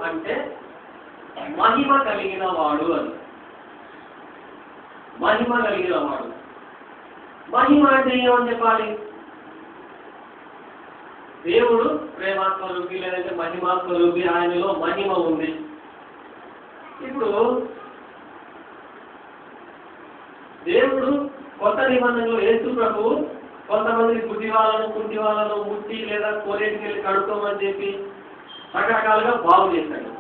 అంటే మహిమ కలిగిన వాడు అని. మహిమ కలిగిన వాడు. మహిమ అంటే ఏమని చెప్పాలి? దేవుడు ప్రేమాస్వరూపి లేదంటే మహిమాస్వరూపి, ఆయనలో మహిమ ఉంది. ఇప్పుడు దేవుడు కొత్త నిబంధనలో యేసు ప్రభువు కొంతమంది కుంటి వాళ్ళను ముట్టి లేదా కోరేటికి వెళ్ళి కడుక్కోమని చెప్పి రకరకాలుగా బాగు చేశాడు.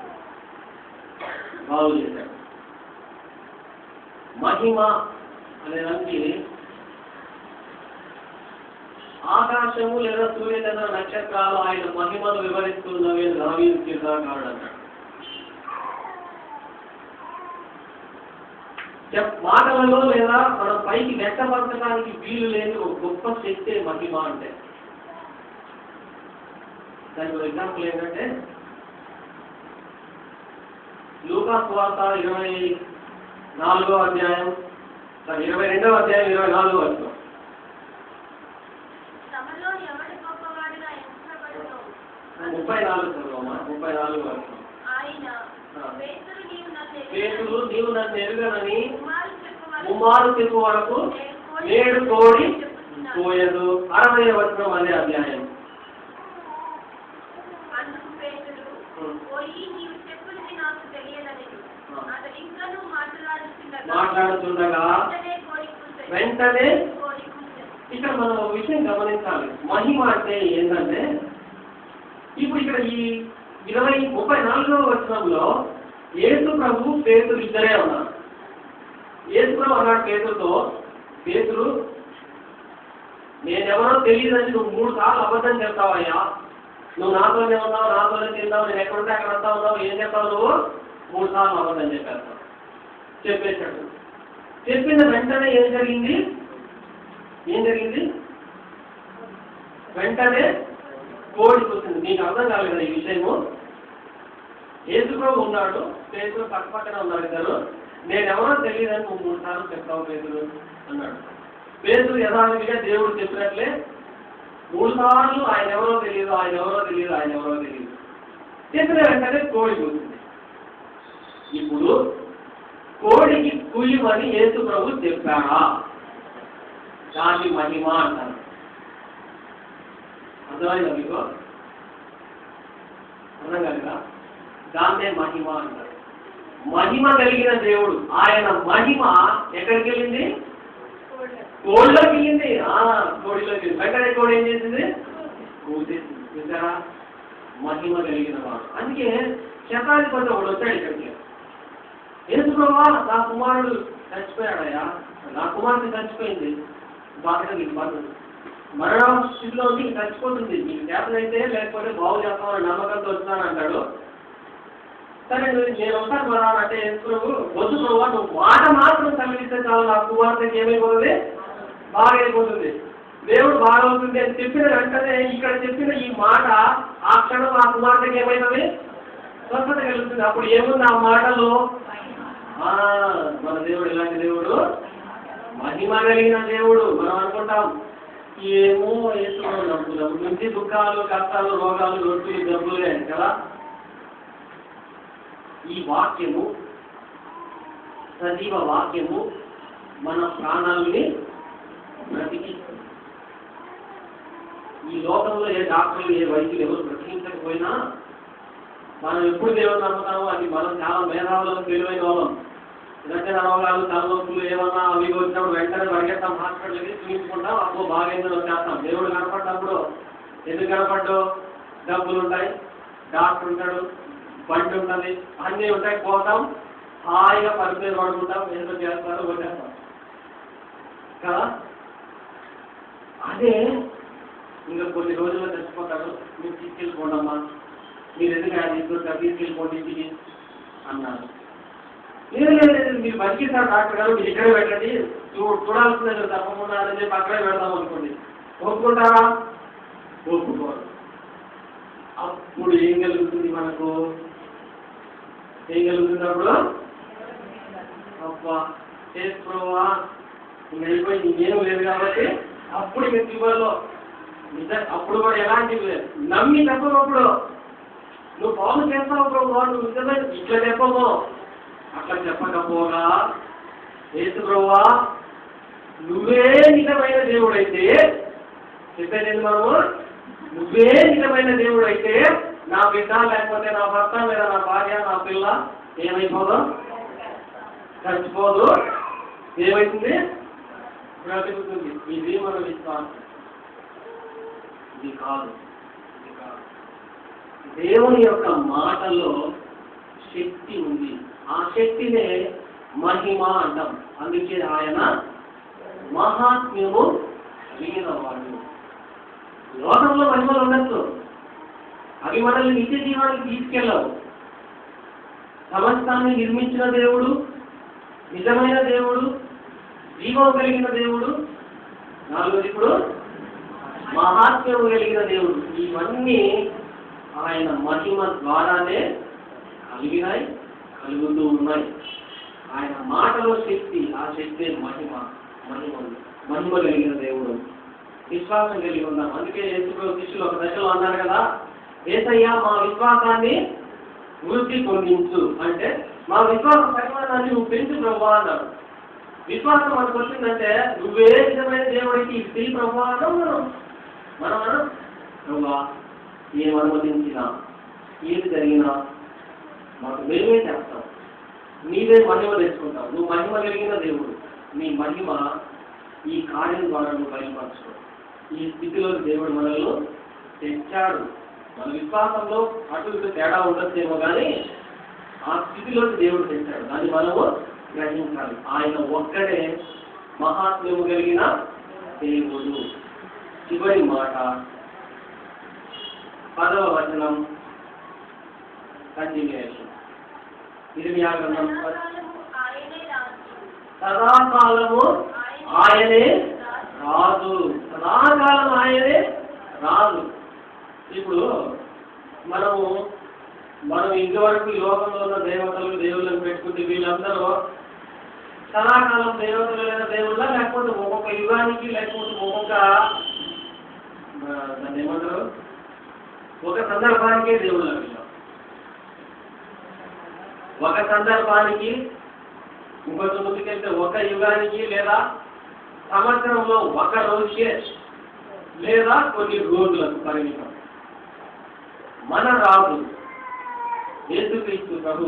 మహిమ అనేదానికి ఆకాశము లేదా సూర్యచంద్ర నక్షత్రాలు ఆయన మహిమను వివరిస్తున్నవి దావీదు కీర్తనకారుడు అన్నాడు. మాటలలో లేదా మనం పైకి వ్యక్తపరచడానికి వీలు లేని ఒక గొప్ప శక్తి మహిమ అంటే. దానికి ఒక ఎగ్జాంపుల్ ఏంటంటే లూకా సువార్త 22వ అధ్యాయం 24వ వచనం. 34 చదవమ్మా. 34వ వచనం. పేతురు నీవు నన్ను ఎరుగనని కుమారు చెప్పు వరకు నేడు కోడి పోయదు. 60వ వచనం అదే అధ్యాయం. మాట్లాడుతుండగా వెంటనే ఇక్కడ మనం ఒక విషయం గమనించాలి. మహిమ అంటే ఏంటంటే ఇప్పుడు ఇక్కడ ఈ 34వ వచనంలో యేసు ప్రభు పేతురు ఇద్దరే ఉన్నారు. యేసు ప్రభు అన్నాడు పేతురుతో, పేతురు నేనెవరో తెలియదని నువ్వు 3 సార్లు అబద్ధం చెప్తావయ్యా. నువ్వు నాతోనే ఉన్నావు, నాతోనే తిన్నావు, నేను ఎక్కడుంటే అక్కడ వస్తా ఉన్నావు, ఏం చెప్తావు నువ్వు? 3 సార్లు అబద్ధం చెప్పేశాడు. చెప్పిన వెంటనే ఏం జరిగింది? వెంటనే కోడి కూర్చుంది. నీకు అర్థం కాదు కదా ఈ విషయము. యేసు ప్రభు ఉన్నాడు, పేతురు పక్కన ఉన్నారు ఇద్దరు. నేనెవరో తెలియదని నువ్వు 3 సార్లు చెప్తావు పేతురు అన్నాడు. పేతురు యథావిధిగా దేవుడు చెప్పినట్లే 3 సార్లు ఆయన ఎవరో తెలియదు చెప్పిన వెంటనే కోడి కూర్చుంది. ఇప్పుడు కోడికి కుయ్యమని యేసు ప్రభు చెప్పాడా? దాని మహిమ అంటారు. అర్థమైందా మీకు? అర్థం కాదుగా? దాన్నే మహిమ అంటారు. మహిమ కలిగిన దేవుడు, ఆయన మహిమ ఎక్కడికి వెళ్ళింది? కోడిలోకి వెళ్ళింది. కోడిలోకి వెంటనే కోడి ఏం చేసింది? చూసారా? మహిమ కలిగిన వాడు. అందుకే శతాధిపతి ఒకడు వచ్చాడు ఇక్కడికి. యేసు ప్రభువా నా కుమారుడు చచ్చిపోయాడయ్యా, నా కుమార్తె చచ్చిపోయింది, మరణ స్థితిలో ఉంది, చచ్చిపోతుంది, నీకు చేతనైతే లేకపోతే బాగు చేస్తామని నమ్మకంతో వచ్చినాను అంటాడు. సరే నేను వస్తాను కదా అంటే యేసు ప్రభు వద్దు ప్రభు, నువ్వు మాట మాత్రం తల్లిస్తే చాలు, నా కుమార్తెకి ఏమైపోతుంది? బాగా అయిపోతుంది, దేవుడు బాగా అవుతుంది అని చెప్పిన వెంటనే ఇక్కడ చెప్పిన ఈ మాట ఆ క్షణం ఆ కుమార్తెకి ఏమైనది? స్వస్థత కలుగుతుంది. అప్పుడు ఏముంది ఆ మాటలో? మన దేవుడు ఇలాంటి దేవుడు, మహిమ కలిగిన దేవుడు. మనం అనుకుంటాం ఏమో వేస్తున్నాం నమ్ముతున్నాం నుంచి దుఃఖాలు, కష్టాలు, రోగాలు, రొట్టులు, జబ్బులే కదా. ఈ వాక్యము, సజీవ వాక్యము మన ప్రాణాలని బ్రతికిస్తుంది. ఈ లోకంలో ఏ డాక్టర్లు, ఏ వైద్యులు ఎవరు బ్రతికించకపోయినా మనం ఎప్పుడు దేవుడు నమ్ముతామో అది మనం చాలా మేధావులను, తెలివైన వాళ్ళం. రచన రోగాలు, తలనొప్పులు ఏమన్నా అవి వచ్చినప్పుడు వెంటనే పరిగెత్తాం, హాస్పిటల్కి చూపించుకుంటాం, అప్పుడు బాగైందని వచ్చేస్తాం. దేవుడు కనపడ్డప్పుడు ఎందుకు కనపడ్డు? డబ్బులు ఉంటాయి, డాక్టర్ ఉంటాడు, బండి ఉంటుంది, అన్నీ ఉంటాయి, పోతాం హాయిగా పరిస్థితి పడుకుంటాం, ఏదో చేస్తారు, వచ్చేస్తాం కదా. అదే ఇంకా కొన్ని రోజుల్లో చచ్చిపోతాడు, మీరు తీసుకెళ్ళిపోండమ్మా, మీరు ఎందుకు ఆయన తీసుకెళ్ళిపోండి ఇంటికి అన్నారు. లేదు మీరు బతికిస్తారు డాక్టర్ గారు, మీరు ఇక్కడే పెట్టండి, చూడాల్సిందే తప్పకుండా అని చెప్పి అక్కడే పెడదాం అనుకోండి. ఒప్పుకుంటారా? ఒప్పుకోరు. అప్పుడు ఏం కలుగుతుంది మనకు? ఏం కలుగుతుంది అప్పుడు? అబ్బా చేసుకోవా ఇంక వెళ్ళిపోయి ఇంకేం లేదు కాబట్టి అప్పుడు ఇంక చివరిలో నిజం. అప్పుడు కూడా ఎలాంటి నమ్మి తప్పప్పుడు నువ్వు బాగు చేస్తావు ప్రభువా, నువ్వు నిజమైన ఇట్లా చెప్పము. అట్లా చెప్పకపోగా యేసు ప్రభువా నువ్వే నిజమైన దేవుడైతే, చెప్పేది మనము, నువ్వే నిజమైన దేవుడు అయితే నా బిడ్డ లేకపోతే నా భర్త లేదా నా భార్య నా పిల్ల ఏమైపోదు, చచ్చిపోదు, ఏమైతుంది, బ్రతుకుతుంది. ఇది మన విశ్వాసం. ఇది కాదు. దేవుని యొక్క మాటలో శక్తి ఉంది. ఆ శక్తినే మహిమ అంటాం. అందుకే ఆయన మహాత్మ్యము కలిగిన వాడు. లోకంలో మహిమలు ఉండొచ్చు, అవి మనల్ని నిత్య జీవానికి తీసుకెళ్ళవు. సమస్తాన్ని నిర్మించిన దేవుడు, నిజమైన దేవుడు, జీవం కలిగిన దేవుడు. నాలుగోది ఇప్పుడు మహాత్మ్యము కలిగిన దేవుడు. ఇవన్నీ ఆయన మహిమ ద్వారానే కలిగినాయి, కలుగుతూ ఉన్నాయి. ఆయన మాటలో శక్తి, ఆ శక్తి మహిమ కలిగిన దేవుడు. విశ్వాసం కలిగి ఉన్నాం. అందుకే యేసుప్రభు శిష్యులు ఒక దశలో అన్నారు కదా, యేసయ్యా మా విశ్వాసాన్ని వృద్ధి పొందించు అంటే, మా విశ్వాస పరిమాణాన్ని నువ్వు పెంచు ప్రభువా అన్నాడు. విశ్వాసం మనకు వచ్చిందంటే నువ్వే నిజమైన దేవుడికి ఇది ప్రభువా అన్నాం. మనం ప్రభువా ఏం అనుమతించినా ఏది జరిగినా మాకు మేమే చేస్తాం, నీవే మహిమ తెచ్చుకుంటావు. నువ్వు మహిమ కలిగిన దేవుడు. నీ మహిమ ఈ కార్యం ద్వారా నువ్వు బయలుపరచుకో. ఈ స్థితిలో దేవుడు మనల్ని తెచ్చాడు. మన విశ్వాసంలో అటు ఇటు తేడా ఉండొచ్చేమో కానీ ఆ స్థితిలోకి దేవుడు తెచ్చాడు. దాన్ని మనము గ్రహించాలి. ఆయన ఒక్కడే మహాత్మ్యము కలిగిన దేవుడు. చివరి మాట 10వ వచనం కంటిన్యూషన్. ఇర్మియా గ్రంథం సదాకాలము ఆయనే రాజు. సదాకాలం ఆయనే రాజు. ఇప్పుడు మనం ఇంతవరకు ఈ లోకంలో ఉన్న దేవతలు దేవుళ్ళని పెట్టుకుంటే వీళ్ళందరూ సదాకాలం దేవతలు లేదా దేవుళ్ళ, లేకపోతే ఒక్కొక్క యుగానికి, లేకపోతే ఒక్కొక్క దాన్ని ఏమంటారు, ఒక సందర్భానికే దేవుళ్ళ. ఒక సందర్భానికి, ఇంకొంచెం ముందుకెళ్తే ఒక యుగానికి, లేదా సంవత్సరంలో ఒక రోజుకే, లేదా కొన్ని రోజులకు పరిమితం. మన రాజు యేసుక్రీస్తు ప్రభు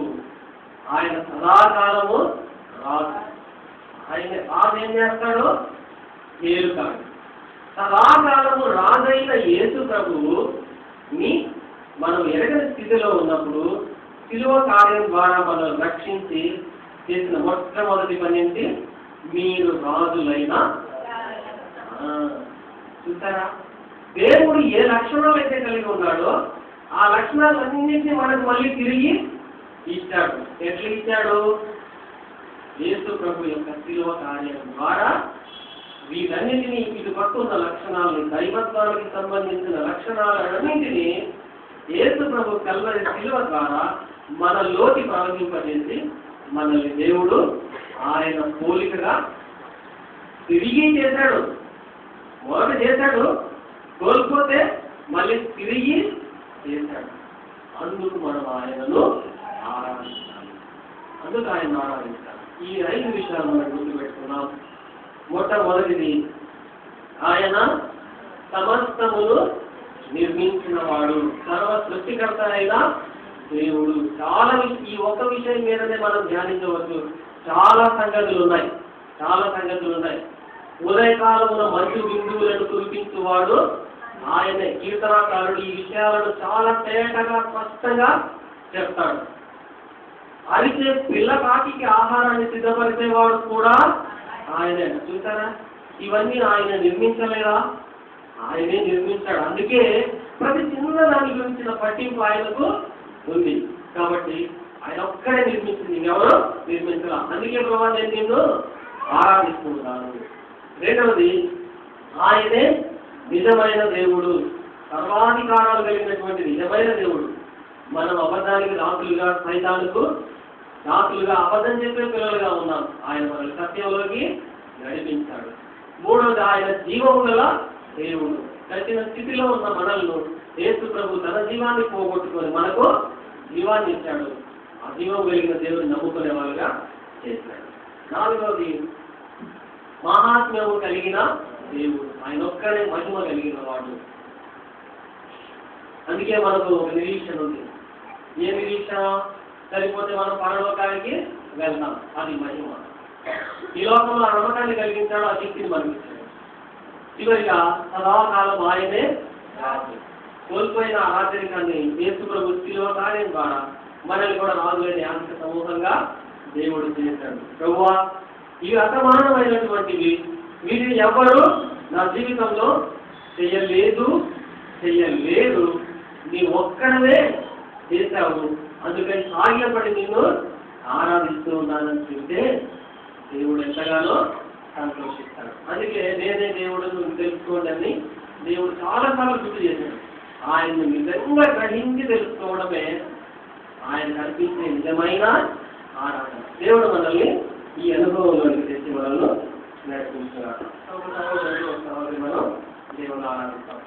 ఆయన సదాకాలము రాజు. ఆయన రాజు ఏం చేస్తాడు? ఏలుతాడు. సదాకాలము రాజైన యేసు ప్రభువుని మనం ఎరగని స్థితిలో ఉన్నప్పుడు శిలువ కార్యం ద్వారా మనం రక్షించి చేసిన మొట్టమొదటి పని ఏంటి? మీరు రాజులైన. చూసారా, దేవుడు ఏ లక్షణాలు అయితే కలిగి ఉన్నాడో ఆ లక్షణాలన్నింటినీ మనకు మళ్ళీ తిరిగి ఇచ్చాడు. ఎట్లా ఇచ్చాడు? యేసు ప్రభు యొక్క శిలువ కార్యం ద్వారా వీటన్నింటినీ, ఇటు పట్టున్న లక్షణాలను, దైవత్వానికి సంబంధించిన లక్షణాలన్నింటినీ యేసు ప్రభు కల్వరి శిలువ ద్వారా మనలోకి ప్రవహింపజేసి మనల్ని దేవుడు ఆయన పోలికగా తిరిగి చేశాడు. మొదట చేశాడు, కోల్పోతే మళ్ళీ తిరిగి చేశాడు. అందుకు మనం ఆయనను ఆరాధించాలి. అందుకు ఆయన ఆరాధించాలి. ఈ 5 విషయాలు మనం గుర్తుపెట్టుకున్నాం. మొట్టమొదటిది, ఆయన సమస్తమును నిర్మించిన వాడు, సర్వ సృష్టికర్త అయిన దేవుడు. చాలా ఈ ఒక్క విషయం మీదనే మనం ధ్యానించవచ్చు. చాలా సంగతులు ఉన్నాయి. ఉదయకాలమున మంచు బిందువులను కురిపించువాడు ఆయనే. కీర్తనాకారుడు ఈ విషయాలను చాలా తేటగా స్పష్టంగా చెప్తాడు. అయితే పిల్లకాకి ఆహారాన్ని సిద్ధపరిచేవాడు కూడా ఆయనే. చూసారా, ఇవన్నీ ఆయన నిర్మించలేదా? ఆయనే నిర్మించాడు. అందుకే ప్రతి చిన్న దాని గురించిన పట్టింపు ఆయనకు ఉంది. కాబట్టి ఆయన ఒక్కడే నిర్మించింది, ఎవరు నిర్మించరా. అందుకే ప్రభావ నేను నిన్ను ఆరాధిస్తున్నాను. రెండవది, ఆయనే నిజమైన దేవుడు, సర్వాధికారాలు కలిగినటువంటి నిజమైన దేవుడు. మనం అబద్ధానికి దాసులుగా, సైతానుకు దాసులుగా, అబద్ధం చెప్పే పిల్లలుగా ఉన్నాం. ఆయన మనల్ని సత్యంలోకి నడిపించాడు. మూడవది, ఆయన జీవము గల దేవుడు. కఠిన స్థితిలో ఉన్న మనల్ని యేసు ప్రభు తన జీవాన్ని పోగొట్టుకొని మనకు జీవాన్ని ఇచ్చాడు. ఆ జీవం కలిగిన దేవుడిని నమ్ముకునే వాళ్ళుగా చేశాడు. 4వది మహాత్మ్యము కలిగిన దేవుడు. ఆయన ఒక్కడే మహిమ కలిగిన వాడు. అందుకే మనకు ఒక నిరీక్షణ ఉంది. ఏ నిరీక్షణ? సరిపోతే మనం పరలోకానికి వెళ్తాం, అది మహిమ. ఈ లోకంలో ఆ నమ్మకాన్ని కలిగించాడు, ఆ శక్తిని మనకిచ్చాడు. చివరిగా సదాకాలం ఆయనే కోల్పోయిన ఆ రాజరికాన్ని యేసు ప్రభు శిలువ కార్యం ద్వారా మనల్ని కూడా రాజులేని యాంత్రిక సమూహంగా దేవుడు చేశాడు. ప్రభువా, ఇవి అసమానమైనటువంటివి, వీటిని ఎవరు నా జీవితంలో చెయ్యలేదు, నీ ఒక్కడవే చేశావు, అందుకని సాగిలపడి నిన్ను ఆరాధిస్తూ ఉన్నానని చెప్తే దేవుడు ఎంతగానో సంతోషిస్తాడు. అందుకే నేనే దేవుడు నువ్వు తెలుసుకోండి అని దేవుడు చాలాసార్లు గుర్తు చేశాడు. ఆయన్ని నిజంగా గ్రహించి తెలుసుకోవడమే ఆయన కనిపించే నిజమైన ఆరాధన. దేవుడు మనల్ని ఈ అనుభవంలోకి తెచ్చి మనల్ని నడిపించున్నాడు. మనం దేవుని ఆరాధిస్తాం.